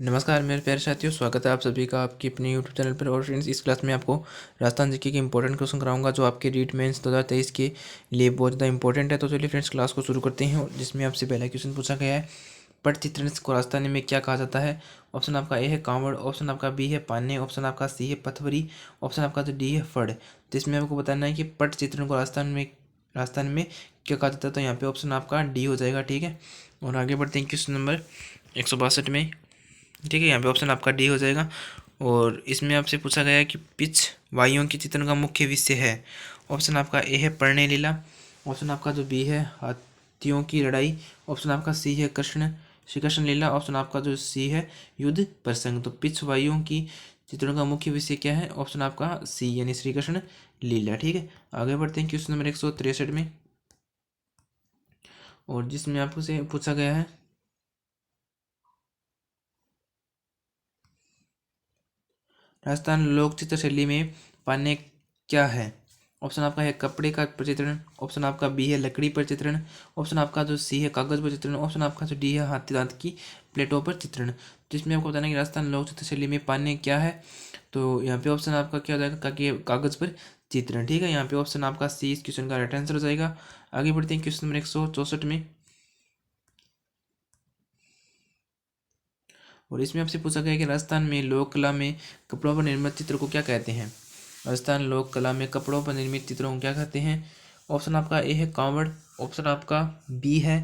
नमस्कार मेरे प्यारे साथियों, स्वागत है आप सभी का आपकी अपने यूट्यूब चैनल पर। और फ्रेंड्स, इस क्लास में आपको राजस्थान जीके के इंपॉर्टेंट क्वेश्चन कराऊंगा जो आपके रीट मेंस 2023 के लिए बहुत ज़्यादा इंपॉर्टेंट है। तो चलिए फ्रेंड्स, क्लास को शुरू करते हैं। जिसमें आपसे पहला क्वेश्चन पूछा गया है, पटचित्रण को राजस्थानी में क्या कहा जाता है। ऑप्शन आपका ए है कांवड़, ऑप्शन आपका बी है पान्ने, ऑप्शन आपका सी है पथवरी, ऑप्शन आपका जो डी है फड़। जिसमें आपको बताना है कि पटचित्रण को राजस्थान में क्या कहा जाता है। तो यहाँ पे ऑप्शन आपका डी हो जाएगा, ठीक है। और आगे बढ़ते हैं क्वेश्चन नंबर 162 में, ठीक है। यहाँ पे ऑप्शन आपका डी हो जाएगा। और इसमें आपसे पूछा गया है कि पिच वायुओं के चित्रण का मुख्य विषय है। ऑप्शन आपका ए है पर्णे लीला, ऑप्शन आपका जो बी है हाथियों की लड़ाई, ऑप्शन आपका सी है श्री कृष्ण लीला, ऑप्शन आपका जो सी है युद्ध प्रसंग। तो पिच वायुओं की चित्रण का मुख्य विषय क्या है, ऑप्शन आपका सी यानी श्री कृष्ण लीला, ठीक है। आगे बढ़ते हैं क्वेश्चन नंबर 163 में, और जिसमें आपको से पूछा गया है राजस्थान लोक चित्र शैली में पान्ने क्या है। ऑप्शन आपका है कपड़े का प्रचित्रण, ऑप्शन आपका बी है लकड़ी पर चित्रण, ऑप्शन आपका जो सी है कागज पर चित्रण, ऑप्शन आपका जो डी है हाथी दांत की प्लेटों पर चित्रण। जिसमें आपको बताना है कि राजस्थान लोक चित्र शैली में पान्ने क्या है। तो यहाँ पे ऑप्शन आपका क्या हो जाएगा कि कागज पर चित्रण, ठीक है। यहाँ पे ऑप्शन आपका सी इस क्वेश्चन का राइट आंसर हो जाएगा। आगे बढ़ते हैं क्वेश्चन नंबर 164 में, और इसमें आपसे पूछा गया है कि राजस्थान में लोक कला में कपड़ों पर निर्मित चित्र को क्या कहते हैं। राजस्थान लोक कला में कपड़ों पर निर्मित चित्रों को क्या कहते हैं। ऑप्शन आपका ए है कांवड़, ऑप्शन आपका बी है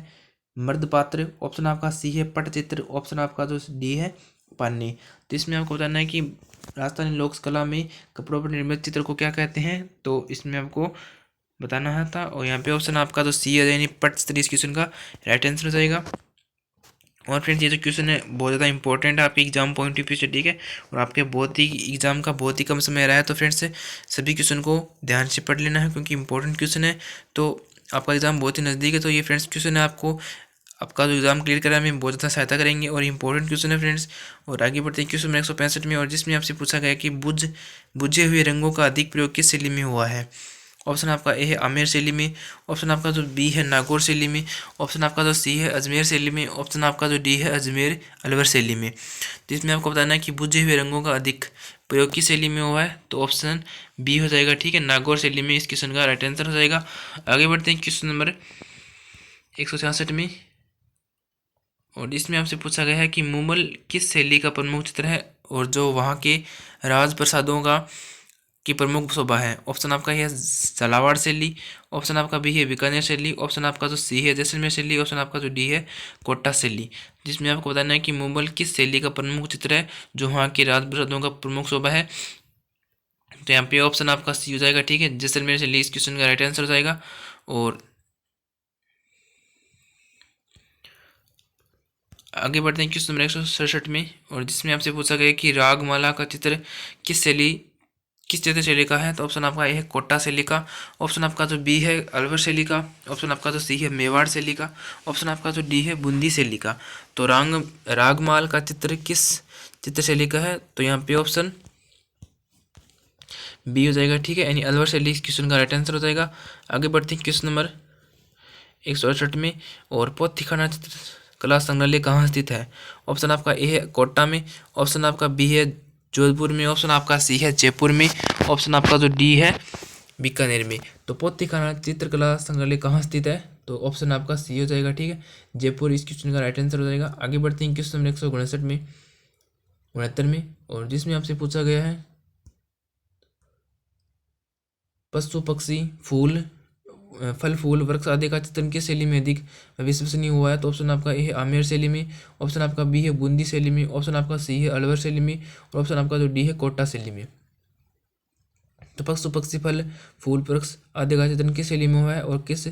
मर्दपात्र, ऑप्शन आपका सी है पटचित्र, ऑप्शन आपका जो डी है पान्ने। तो इसमें आपको बताना है कि राजस्थानी लोक कला में कपड़ों पर निर्मित चित्र को क्या कहते हैं। तो इसमें आपको बताना है था, और यहाँ पे ऑप्शन आपका जो सी है यानी पटचित्र इस क्वेश्चन का राइट आंसर हो जाएगा। और फ्रेंड्स, ये जो क्वेश्चन है बहुत ज़्यादा इंपॉर्टेंट है आपके एग्जाम पॉइंट ऑफ व्यू से, ठीक है। और आपके बहुत ही एग्जाम का बहुत ही कम समय रहा है, तो फ्रेंड्स सभी क्वेश्चन को ध्यान से पढ़ लेना है क्योंकि इंपॉर्टेंट क्वेश्चन है। तो आपका एग्जाम बहुत ही नज़दीक है, तो ये फ्रेंड्स क्वेश्चन है आपको आपका जो एग्जाम क्लियर कराने में बहुत ज़्यादा सहायता करेंगे और इंपॉर्टेंट क्वेश्चन है फ्रेंड्स। और आगे बढ़ते हैं क्वेश्चन नंबर 165 में, और जिसमें आपसे पूछा गया कि बुझे हुए रंगों का अधिक प्रयोग किस शैली में हुआ है। ऑप्शन आपका ए है आमेर शैली में, ऑप्शन आपका जो बी है नागौर शैली में, ऑप्शन आपका जो सी है अजमेर शैली में, ऑप्शन आपका जो डी है अजमेर अलवर शैली में। तो इसमें आपको बताना है कि बुझे हुए रंगों का अधिक प्रयोग की शैली में हुआ है। तो ऑप्शन बी हो जाएगा, ठीक है, नागौर शैली में इस क्वेश्चन का राइट आंसर हो जाएगा। आगे बढ़ते हैं क्वेश्चन नंबर 166 में, और इसमें आपसे पूछा गया है कि मुमल किस शैली का प्रमुख चित्र है और जो वहाँ के राजप्रसादों का की प्रमुख शोभा है। ऑप्शन आपका है झालावाड़ शैली, ऑप्शन आपका बी है बीकानेर शैली, ऑप्शन आपका जो सी है जैसलमेर शैली, ऑप्शन आपका जो डी है कोटा शैली। जिसमें आपको बताना है कि मुगल किस शैली का प्रमुख चित्र है जो वहाँ के राजप्रसादों का प्रमुख शोभा है। तो यहाँ पे ऑप्शन आपका सी हो जाएगा, ठीक है, जैसलमेर शैली इस क्वेश्चन का राइट आंसर हो जाएगा। और आगे बढ़ते हैं क्वेश्चन नंबर 167 में, और जिसमें आपसे पूछा गया कि रागमाला का चित्र किस चित्र शैली का है। तो ऑप्शन आपका ए है कोटा शैली का, ऑप्शन आपका जो बी है अलवर शैली का, ऑप्शन आपका जो सी है मेवाड़ शैली का, ऑप्शन आपका जो डी है बूंदी शैली का। तो रागमाल का चित्र किस चित्र शैली का है। तो यहाँ पे ऑप्शन बी हो जाएगा, ठीक है, यानी अलवर शैली इस क्वेश्चन का राइट आंसर हो जाएगा। आगे बढ़ते हैं क्वेश्चन नंबर 168 में, और पोथिखाना चित्र कला संग्रहालय कहाँ स्थित है। ऑप्शन आपका ए है कोटा में, ऑप्शन आपका बी है जोधपुर में, ऑप्शन आपका सी है जयपुर में, ऑप्शन आपका जो डी है बीकानेर में। तो पोथिखाना चित्रकला संग्रहालय कहाँ स्थित है। तो ऑप्शन आपका सी हो जाएगा, ठीक है, जयपुर इस क्वेश्चन का राइट आंसर हो जाएगा। आगे बढ़ते हैं क्वेश्चन नंबर 159 में 69 में, और जिसमें आपसे पूछा गया है पशु पक्षी फूल फल फूल वृक्ष आदि का चित्रण किस शैली में अधिक विश्वसनीय हुआ है। तो ऑप्शन आपका ए है आमेर शैली में, ऑप्शन आपका बी है बूंदी शैली में, ऑप्शन आपका सी है अलवर शैली में, और ऑप्शन आपका जो डी है कोटा शैली में। तो पशु पक्षी फल फूल वृक्ष आदि का चित्रण किस शैली में हुआ है और किस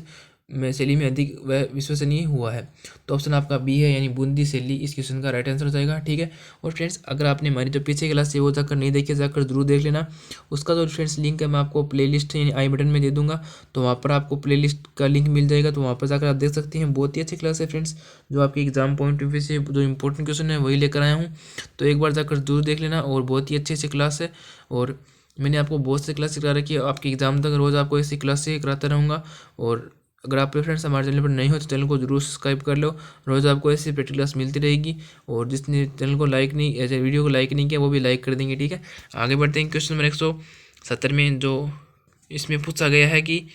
शैली में अधिक वह विश्वसनीय हुआ है। तो ऑप्शन आपका बी है यानी बूंदी शैली इस क्वेश्चन का राइट आंसर हो जाएगा, ठीक है। और फ्रेंड्स, अगर आपने हमारी जो पीछे क्लास है वो जाकर नहीं देखी, जाकर जरूर देख लेना। उसका जो फ्रेंड्स लिंक है मैं आपको प्लेलिस्ट यानी आई बटन में दे दूंगा, तो वहाँ पर आपको प्लेलिस्ट का लिंक मिल जाएगा, तो वहाँ पर जाकर आप देख सकते हैं। बहुत ही अच्छी क्लास है फ्रेंड्स, जो आपके एग्जाम पॉइंट ऑफ व्यू से जो इंपॉर्टेंट क्वेश्चन है वही लेकर आया हूँ। तो एक बार जाकर जरूर देख लेना, और बहुत ही अच्छी अच्छी क्लास है। और मैंने आपको बहुत सी क्लास करा रखी है, आपके एग्जाम तक रोज़ आपको ऐसी क्लास से कराता रहूँगा। और अगर आप फ्रेंड्स हमारे चैनल पर नहीं हो तो चैनल को जरूर सब्सक्राइब कर लो। रोज़ आपको ऐसी प्रैक्टिकल क्लास मिलती रहेगी। और जिसने चैनल को लाइक नहीं, ऐसे वीडियो को लाइक नहीं किया वो भी लाइक कर देंगे, ठीक है। आगे बढ़ते हैं क्वेश्चन नंबर 170 में, जो इसमें पूछा गया है कि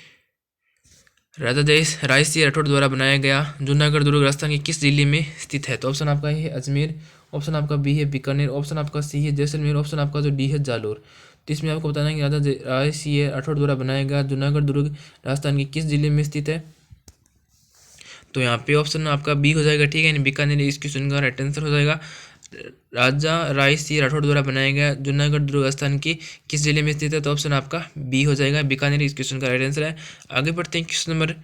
राजा जय राय सिंह राठौड़ द्वारा बनाया गया जूनागढ़ दुर्ग राजस्थान के किस जिले में स्थित है। तो ऑप्शन आपका है अजमेर, ऑप्शन आपका बी है बीकानेर, ऑप्शन आपका सी है जैसलमेर, ऑप्शन आपका जो डी है जालोर। तो इसमें आपको बताना है कि राजा राय सिंह राठौड़ द्वारा बनाया गया जूनागढ़ दुर्ग राजस्थान के किस जिले में स्थित है। तो यहाँ पे ऑप्शन आपका बी हो जाएगा, ठीक है। बीकानेर इस क्वेश्चन का राइट आंसर हो जाएगा। राजा राय सिंह राठौड़ द्वारा बनाया गया जूनागढ़ दुर्ग राजस्थान की किस जिले में स्थित है। तो ऑप्शन आपका बी हो जाएगा, बीकानेर इस क्वेश्चन का राइट आंसर है। आगे बढ़ते हैं क्वेश्चन नंबर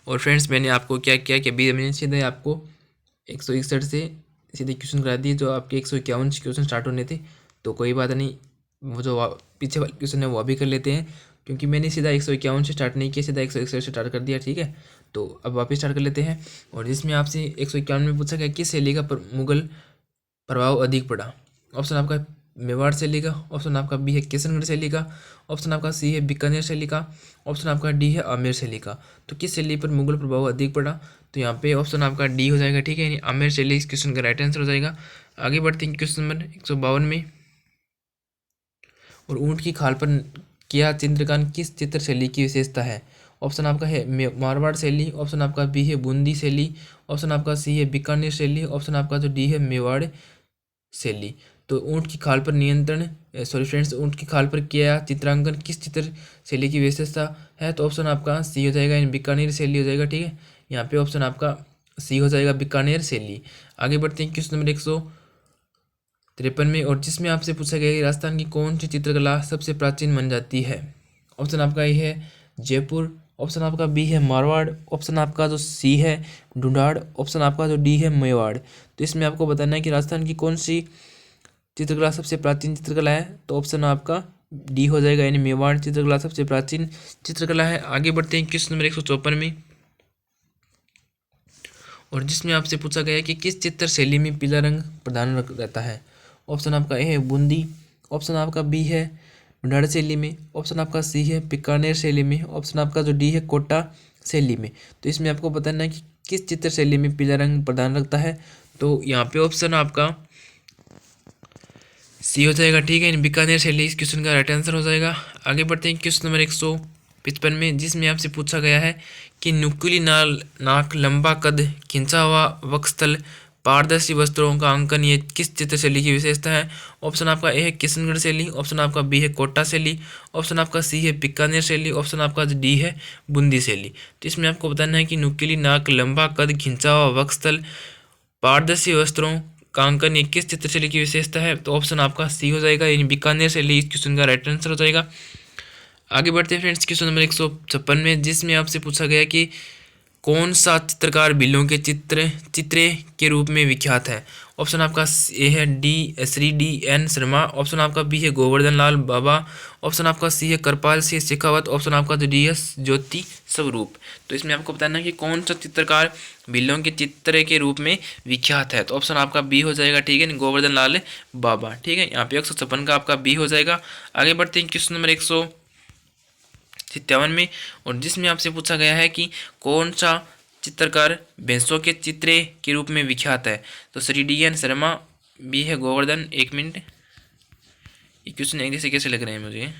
और फ्रेंड्स मैंने आपको क्या किया कि अभी मैंने सीधे आपको 161 से सीधे क्वेश्चन करा दिए, जो आपके 151 से क्वेश्चन स्टार्ट होने थे। तो कोई बात नहीं, वो जो पीछे वाले क्वेश्चन है वो अभी कर लेते हैं, क्योंकि मैंने सीधा 151 से स्टार्ट नहीं किया, सीधा 161 से स्टार्ट कर दिया, ठीक है। तो अब वापस स्टार्ट कर लेते हैं। और जिसमें आपसे 151 में पूछा गया किस शैली का मुगल प्रभाव अधिक पड़ा। ऑप्शन आपका मेवाड़ शैली का, ऑप्शन आपका बी है किशनगढ़ शैली का, ऑप्शन आपका सी है बीकानेर शैली का, ऑप्शन आपका डी है आमेर शैली का। तो किस शैली पर मुगल प्रभाव अधिक पड़ा। तो यहाँ पे ऑप्शन आपका डी हो जाएगा, ठीक है, यानी आमेर शैली इस क्वेश्चन का राइट आंसर हो जाएगा। आगे बढ़ते हैं क्वेश्चन नंबर 152 में। और ऊँट की खाल पर किया चित्रकान किस चित्र शैली की विशेषता है। ऑप्शन आपका है मारवाड़ शैली, ऑप्शन आपका बी है बूंदी शैली, ऑप्शन आपका सी है बीकानेर शैली, ऑप्शन आपका जो डी है मेवाड़ शैली। तो ऊँट की खाल पर नियंत्रण सॉरी फ्रेंड्स, ऊँट की खाल पर किया चित्रांकन किस चित्र शैली की विशेषता है। तो ऑप्शन आपका सी हो जाएगा, यानी बीकानेर शैली हो जाएगा, ठीक है। यहाँ पे ऑप्शन आपका सी हो जाएगा, बीकानेर शैली। आगे बढ़ते हैं क्वेश्चन नंबर 153 में। और जिसमें आपसे पूछा गया कि राजस्थान की कौन सी चित्रकला सबसे प्राचीन मानी जाती है। ऑप्शन आपका ये है जयपुर, ऑप्शन आपका बी है मारवाड़, ऑप्शन आपका जो सी है ढूंढाड़, ऑप्शन आपका जो डी है मेवाड़। तो इसमें आपको बताना है कि राजस्थान की कौन सी चित्रकला सबसे प्राचीन चित्रकला है। तो ऑप्शन आपका डी हो जाएगा, यानी मेवाड़ चित्रकला सबसे प्राचीन चित्रकला है। आगे बढ़ते हैं क्वेश्चन नंबर 154 में। और जिसमें आपसे पूछा गया है कि किस चित्र शैली में पीला रंग प्रधान रहता है। ऑप्शन आपका ए है बूंदी, ऑप्शन आपका बी है ढूंढाड़ शैली में, ऑप्शन आपका सी है बीकानेर शैली में, ऑप्शन आपका जो डी है कोटा शैली में। तो इसमें आपको बताना है कि किस चित्र शैली में पीला रंग प्रधान रखता है। तो यहाँ पे ऑप्शन आपका सी हो जाएगा, ठीक है, बीकानेर शैली इस क्वेश्चन का राइट आंसर हो जाएगा। आगे बढ़ते हैं क्वेश्चन नंबर 155 में, जिसमें आपसे पूछा गया है कि नुकीली नाक लंबा कद खिंचा हुआ वक्षस्थल पारदर्शी वस्त्रों का अंकन ये किस चित्र शैली की विशेषता है। ऑप्शन आपका ए है किशनगढ़ शैली, ऑप्शन आपका बी है कोटा शैली, ऑप्शन आपका सी है बीकानेर शैली, ऑप्शन आपका डी है बूंदी शैली। तो इसमें आपको बताना है कि नुकीली नाक लंबा कद खिंचा हुआ वक्षस्थल पारदर्शी वस्त्रों का अंकन ये किस चित्र शैली की विशेषता है। तो ऑप्शन आपका सी हो जाएगा, यानी बीकानेर शैली इस क्वेश्चन का राइट आंसर हो जाएगा। आगे बढ़ते हैं फ्रेंड्स क्वेश्चन नंबर 156 में, जिसमें आपसे पूछा गया कि कौन सा चित्रकार बिल्लों के चित्रे के रूप में विख्यात है। ऑप्शन आपका ए है Shri D N Sharma, option आपका बी है गोवर्धन लाल बाबा, ऑप्शन आपका सी है कृपाल सिंह शेखावत, ऑप्शन आपका जो डी एस ज्योति स्वरूप। तो इसमें आपको बताना है कि कौन सा चित्रकार बिल्लों के चित्र के रूप में विख्यात है। तो ऑप्शन आपका बी हो जाएगा, ठीक है, गोवर्धन लाल बाबा, ठीक है। यहाँ पे 156 का आपका बी हो जाएगा। आगे बढ़ते हैं क्वेश्चन नंबर 157 में। और जिसमें आपसे पूछा गया है कि कौन सा चित्रकार भैंसों के चित्रे के रूप में विख्यात है। तो Shri D N Sharma, B है गोवर्धन। एक मिनट, ये क्वेश्चन एक जैसे कैसे लग रहे हैं मुझे।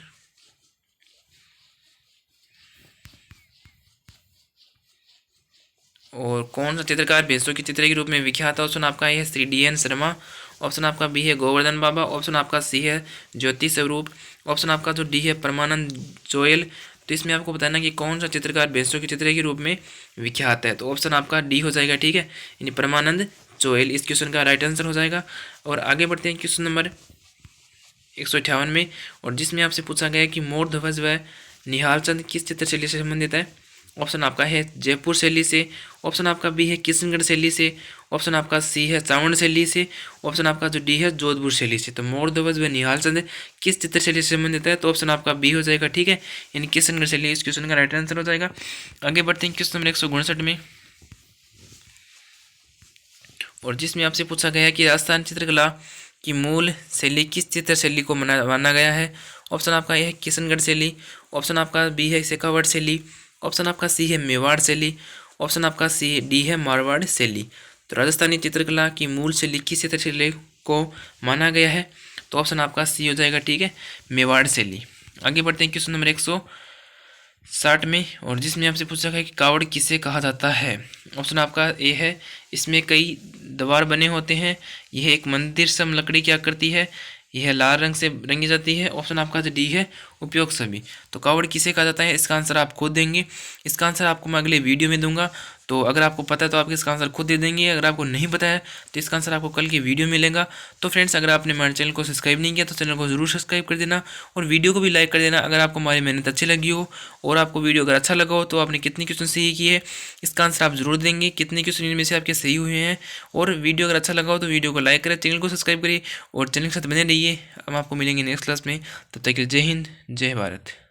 और कौन सा चित्रकार भैंसों के चित्रे के रूप में विख्यात है। ऑप्शन आपका है Shri D N Sharma, option आपका बी है गोवर्धन बाबा, ऑप्शन आपका सी है ज्योति स्वरूप, ऑप्शन आपका जो डी है परमानंद जोयल। तो इसमें आपको बताना कि कौन सा चित्रकार भैंसों के चित्र के रूप में विख्यात है। तो ऑप्शन आपका डी हो जाएगा, ठीक है, यानी परमानंद जोयल इस क्वेश्चन का राइट आंसर हो जाएगा। और आगे बढ़ते हैं क्वेश्चन नंबर 158 में। और जिसमें आपसे पूछा गया कि मोर ध्वज व निहाल चंद किस चित्र शैली से संबंधित है। ऑप्शन आपका है जयपुर शैली से, ऑप्शन आपका बी है किशनगढ़ शैली से, ऑप्शन आपका सी है चावंड शैली से, ऑप्शन आपका जो डी है जोधपुर शैली से। तो मोर ध्वज व निहाल चंद किस चित्र शैली से संबंधित है। तो ऑप्शन आपका बी हो जाएगा, ठीक है, यानी किशनगढ़ शैली इस क्वेश्चन का राइट आंसर हो जाएगा। आगे बढ़ते हैं क्वेश्चन नंबर 159 में। और जिसमें आपसे पूछा गया है कि राजस्थान चित्रकला की मूल शैली किस चित्र शैली को माना गया है। ऑप्शन आपका ए है किशनगढ़ शैली। ऑप्शन आपका बी है शेखावट शैली। ऑप्शन आपका सी है मेवाड़ शैली। ऑप्शन आपका सी डी है मारवाड़ शैली। तो राजस्थानी चित्रकला की मूल शैली किस चित्र शैली को माना गया है। तो ऑप्शन आपका सी हो जाएगा, ठीक है, मेवाड़ शैली। आगे बढ़ते हैं क्वेश्चन नंबर 160 में, और जिसमें आपसे पूछा है कि कावड़ किसे कहा जाता है। ऑप्शन आपका ए है, इसमें कई द्वार बने होते हैं, यह एक मंदिर सम लकड़ी की आकृति है, यह लाल रंग से रंगी जाती है। ऑप्शन आपका डी है, उपयोग सभी। तो कावड़ किसे कहा जाता है, इसका आंसर आप खुद देंगे। इसका आंसर आपको मैं अगले वीडियो में दूंगा, तो अगर आपको पता है तो आप इसका आंसर खुद दे देंगे, अगर आपको नहीं पता है तो इसका आंसर आपको कल की वीडियो मिलेगा। तो फ्रेंड्स, अगर आपने हमारे चैनल को सब्सक्राइब नहीं किया तो चैनल को जरूर सब्सक्राइब कर देना और वीडियो को भी लाइक कर देना अगर आपको हमारी मेहनत अच्छी लगी हो। और आपको वीडियो अगर अच्छा लगा हो तो आपने कितनी क्वेश्चन सही किए इसका आंसर आप जरूर देंगे, कितने क्वेश्चन इनमें से आपके सही हुए हैं। और वीडियो अगर अच्छा लगा हो तो वीडियो को लाइक करें, चैनल को सब्सक्राइब करिए और चैनल के साथ बने रहिए। हम आपको मिलेंगे नेक्स्ट क्लास में, तब तक के लिए जय हिंद, जय भारत।